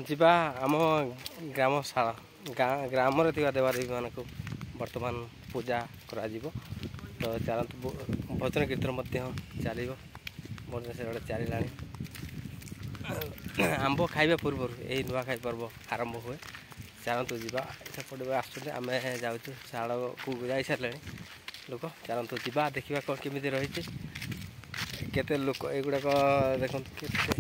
ଯିବା ଆମ ଗ୍ରାମଶାଳା ଗ୍ରାମରେ ଥିବା ଦେବାଦେବୀମାନଙ୍କୁ ବର୍ତ୍ତମାନ ପୂଜା କରାଯିବ। ତ ଚାଲନ୍ତୁ ଭଜନ କୀର୍ତ୍ତନ ମଧ୍ୟ ଚାଲିବ। ମଧ୍ୟ ସେଗୁଡ଼ା ଚାଲିଲାଣି। ଆମ୍ବ ଖାଇବା ପୂର୍ବରୁ ଏହି ନୂଆଖାଇ ପର୍ବ ଆରମ୍ଭ ହୁଏ। ଚାଲନ୍ତୁ ଯିବା। ସେପଟେ ଆସୁଛନ୍ତି, ଆମେ ଯାଉଛୁ ଶାଳକୁ ଯାଇସାରିଲେଣି ଲୋକ। ଚାଲନ୍ତୁ ଯିବା ଦେଖିବା କ'ଣ କେମିତି ରହିଛି, କେତେ ଲୋକ ଏଗୁଡ଼ାକ ଦେଖନ୍ତୁ। କେତେ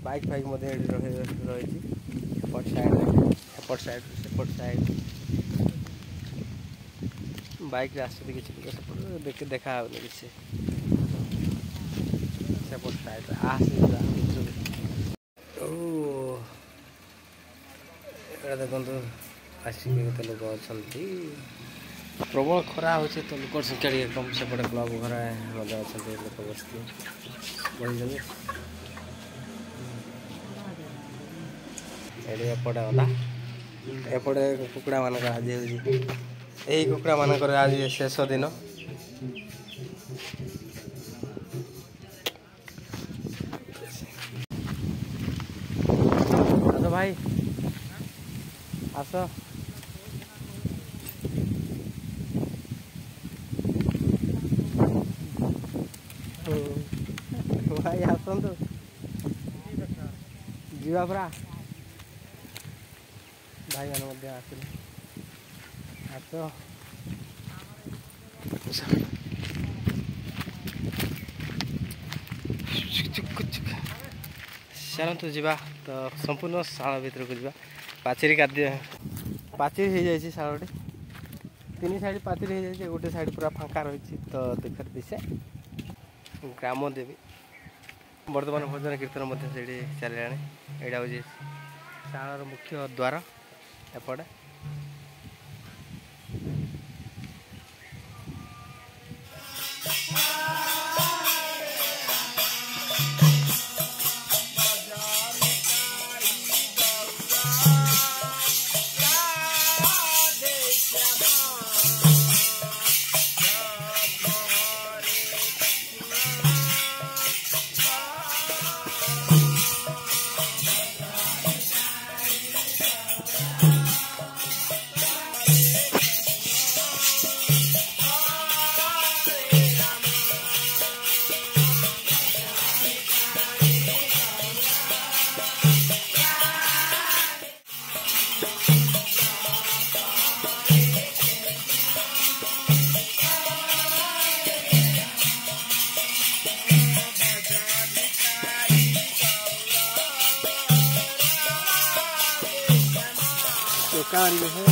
ବାଇକ୍ ଫାଇକ୍ ମଧ୍ୟ ଏଠି ରହିଛି। ଏପଟ ସାଇଡ଼୍ ସେପଟ ସାଇଡ଼୍ ବାଇକ୍ରେ ଆସୁଛନ୍ତି କିଛି ଲୋକ। ସେପଟେ ଦେଖା ହେଉନି କିଛି। ସେପଟ ସାଇଡ଼୍ରେ ଆସିଯିବା। ଏଇଟା ଦେଖନ୍ତୁ ଆସିକି କେତେ ଲୋକ ଅଛନ୍ତି। ପ୍ରବଳ ଖରା ହେଉଛି ତ ଲୋକର ସଂଖ୍ୟା ଟିକେ କମ୍। ସେପଟେ କ୍ଲବ୍ ଘରେ ମଧ୍ୟ ଅଛନ୍ତି ଲୋକ ବସିକି ବସିଛନ୍ତି। ଏଠି ଏପଟେ ଗଲା। ଏପଟେ କୁକୁଡ଼ା ମାନଙ୍କର ଆଜି ହେଉଛି, ଏହି କୁକୁଡ଼ା ମାନଙ୍କର ଆଜି ଶେଷ ଦିନ। ଆସ ଭାଇ ଆସ। ଭାଇ ଆସନ୍ତୁ, ଯିବା ପରା। ଭାଇମାନେ ମଧ୍ୟ ଆସିଲେ। ଆସ ଚାଲନ୍ତୁ ଯିବା। ତ ସମ୍ପୂର୍ଣ୍ଣ ଶାଳ ଭିତରକୁ ଯିବା। ପାଚେରୀ ହେଇଯାଇଛି ଶାଳଟି। 3 ସାଇଡ଼୍ ପାଚେରୀ ହେଇଯାଇଛି। ଗୋଟେ ସାଇଡ଼୍ ପୁରା ଫାଙ୍କା ରହିଛି। ତ ଦେଖରେ ଦିଶେ ଗ୍ରାମ ଦେବୀ। ବର୍ତ୍ତମାନ ଭଜନ କୀର୍ତ୍ତନ ମଧ୍ୟ ସେଇଠି ଚାଲିଲାଣି। ଏଇଟା ହେଉଛି ଶାଳର ମୁଖ୍ୟ ଦ୍ୱାର। ଏପଟେ दुकान में है।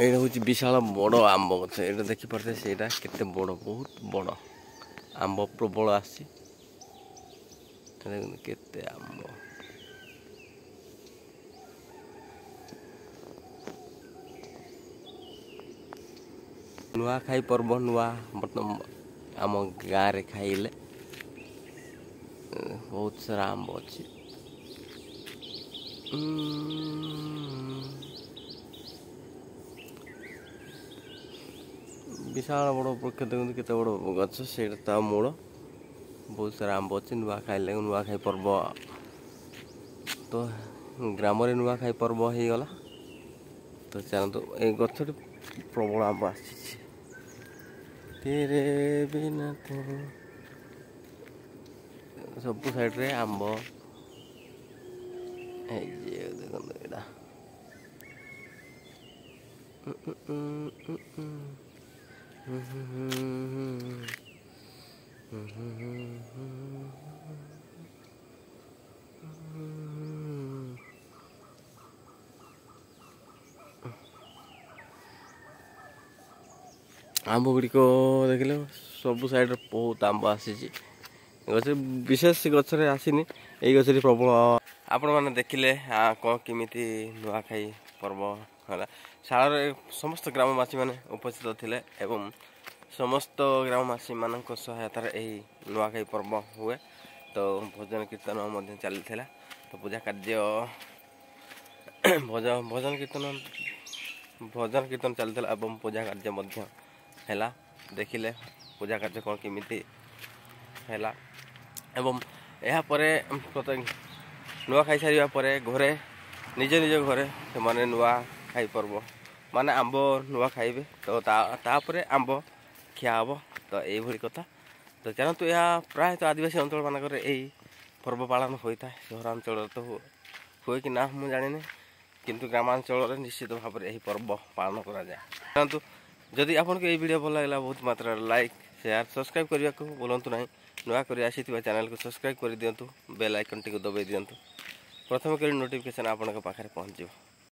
এইটা হচ্ছে বিশাল বড় আম্ব গছ এটা দেখিপারে সেইটা কেতে বড় বহুত বড় আম্ব প্রবল আসছে দেখুন কেতে আম্ব नुआ खाई पर्व नुआ मतलब आम गाँव रे खाइले बहुत सारा आंब अच्छी विशाल बड़ वृक्ष देखते केते बड़ गछ से मूल बहुत सारा आंब अच्छे नुआ खाइले नुआ खाई पर्व तो ग्राम नुआ खाई पर्व हो गला तो चलते ये गछ प्रबल आंब आ तेरे बिना तो सब साइड रे आंब देखा आंब गुड़िक देखिले सब साइड बहुत आंब आसी गछ विशेष गचरे आसीनी यही गचरे प्रबल आपण मैंने देखिले कौन किमिति नुआखाई पर्व है शाल समस्त ग्रामवासी मैंने उपस्थित थिले एवं समस्त ग्रामवासी मान सहायतार यही नुआखाई पर्व हुए तो भजन कीर्तन चली तो पूजा कार्य भजन कीर्तन चलता एवं पूजा कार्य हैला देखिले पूजा कार्य कौन किमिति हैला एवं यह प्रत्येक नुआ खाई सारिया परे घरे निज निज घरे से माने नुआ खाई पर्व माने आंब नुआ खाइबे तो तापरे आंब खिया हम तो यही कथा तो चलतु यह प्राय तो आदिवासी अंचल मानक यही पर्व पालन होता है सहरांचल तो हुए कि ना मुझे जानी किंतु ग्रामांचल निश्चित भाव में यही पर्व पालन करा जाए चलतु जदि आपको ये वीडियो भल लगा बहुत मात्रा लाइक शेयर सब्सक्राइब करने को बोलूँ ना नुआ कर आसी चैनल को सब्सक्राइब कर दिंतु बेल आइकन टी दबाई दिंतु प्रथम कर नोटिफिकेशन आपन पाखे पहुँच।